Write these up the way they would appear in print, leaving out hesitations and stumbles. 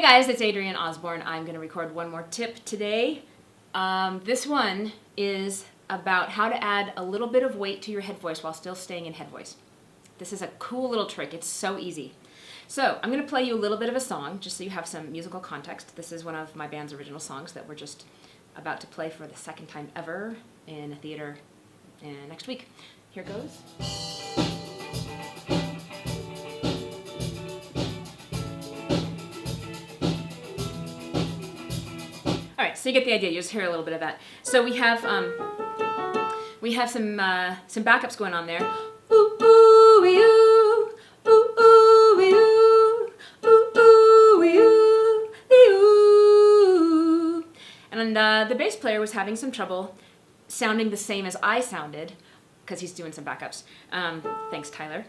guys, it's Adrienne Osborne. I'm going to record one more tip today. This one is about how to add a little bit of weight to your head voice while still staying in head voice. This is a cool little trick. It's so easy. So I'm going to play you a little bit of a song just so you have some musical context. This is one of my band's original songs that we're just about to play for the second time ever in a theater next week. Here goes. All right, so you get the idea. You just hear a little bit of that. So we have some backups going on there. Ooh ooh ooh, ooh ooh ooh, ooh ooh. And the bass player was having some trouble sounding the same as I sounded because he's doing some backups. Thanks, Tyler.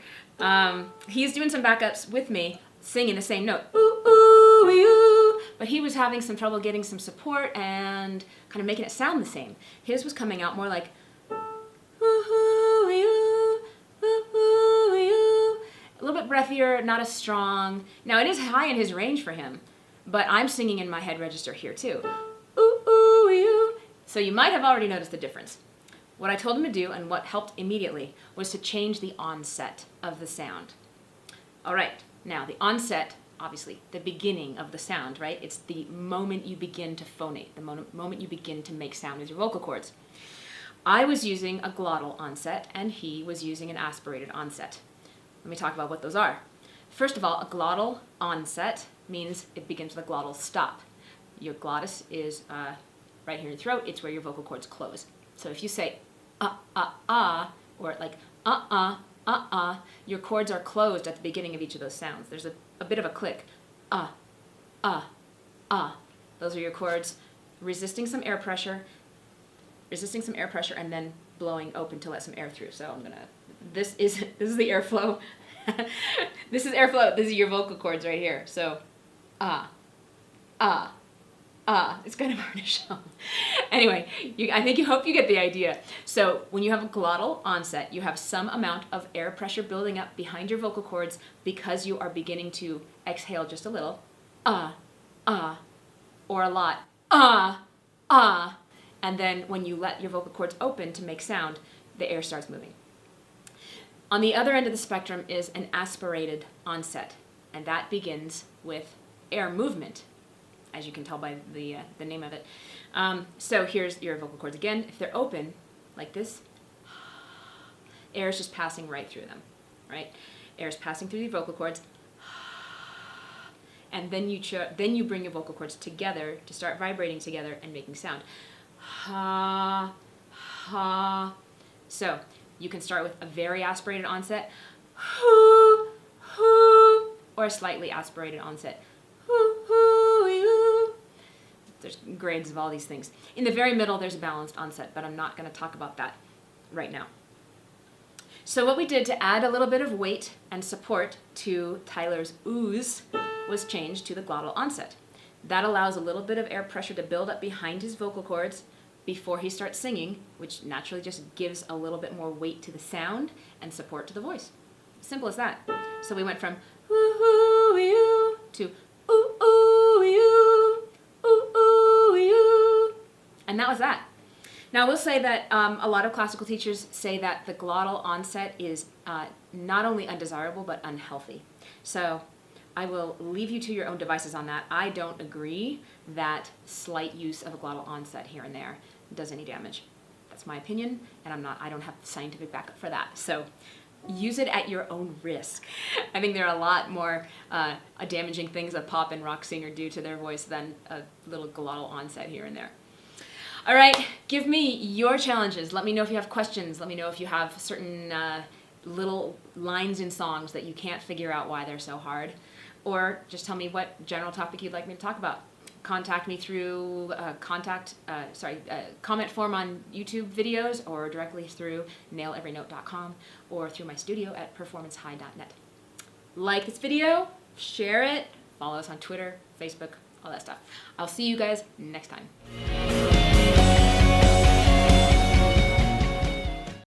He's doing some backups with me, singing the same note. Ooh ooh ooh. But he was having some trouble getting some support and kind of making it sound the same. His was coming out more like a little bit breathier, not as strong. Now it is high in his range for him, but I'm singing in my head register here too. So you might have already noticed the difference. What I told him to do and what helped immediately was to change the onset of the sound. All right, now the onset, obviously, the beginning of the sound, right? It's the moment you begin to phonate, the moment you begin to make sound with your vocal cords. I was using a glottal onset, and he was using an aspirated onset. Let me talk about what those are. First of all, a glottal onset means it begins with a glottal stop. Your glottis is right here in your throat. It's where your vocal cords close. So if you say or like your cords are closed at the beginning of each of those sounds. There's a bit of a click. Those are your cords resisting some air pressure, and then blowing open to let some air through. So this is the airflow. This is airflow. This is your vocal cords right here. So it's kind of hard to show. Anyway, I hope you get the idea. So when you have a glottal onset, you have some amount of air pressure building up behind your vocal cords because you are beginning to exhale just a little, or a lot, and then when you let your vocal cords open to make sound, the air starts moving. On the other end of the spectrum is an aspirated onset, and that begins with air movement, as you can tell by the name of it. So here's your vocal cords again. If they're open, like this, air is just passing right through them, right? Air is passing through your vocal cords, and then you bring your vocal cords together to start vibrating together and making sound. Ha, ha. So you can start with a very aspirated onset, hoo, hoo, or a slightly aspirated onset, hoo, hoo, yoo. There's grades of all these things. In the very middle, there's a balanced onset, but I'm not going to talk about that right now. So what we did to add a little bit of weight and support to Tyler's oohs was change to the glottal onset. That allows a little bit of air pressure to build up behind his vocal cords before he starts singing, which naturally just gives a little bit more weight to the sound and support to the voice. Simple as that. So we went from ooh-ooh-yoo to ooh-ooh-yoo, ooh-ooh-yoo, and that was that. Now, I will say that a lot of classical teachers say that the glottal onset is not only undesirable, but unhealthy. So I will leave you to your own devices on that. I don't agree that slight use of a glottal onset here and there does any damage. That's my opinion, and I don't have scientific backup for that. So use it at your own risk. I think there are a lot more damaging things a pop and rock singer do to their voice than a little glottal onset here and there. All right, give me your challenges. Let me know if you have questions. Let me know if you have certain little lines in songs that you can't figure out why they're so hard. Or just tell me what general topic you'd like me to talk about. Contact me through comment form on YouTube videos, or directly through naileverynote.com, or through my studio at performancehigh.net. Like this video, share it, follow us on Twitter, Facebook, all that stuff. I'll see you guys next time.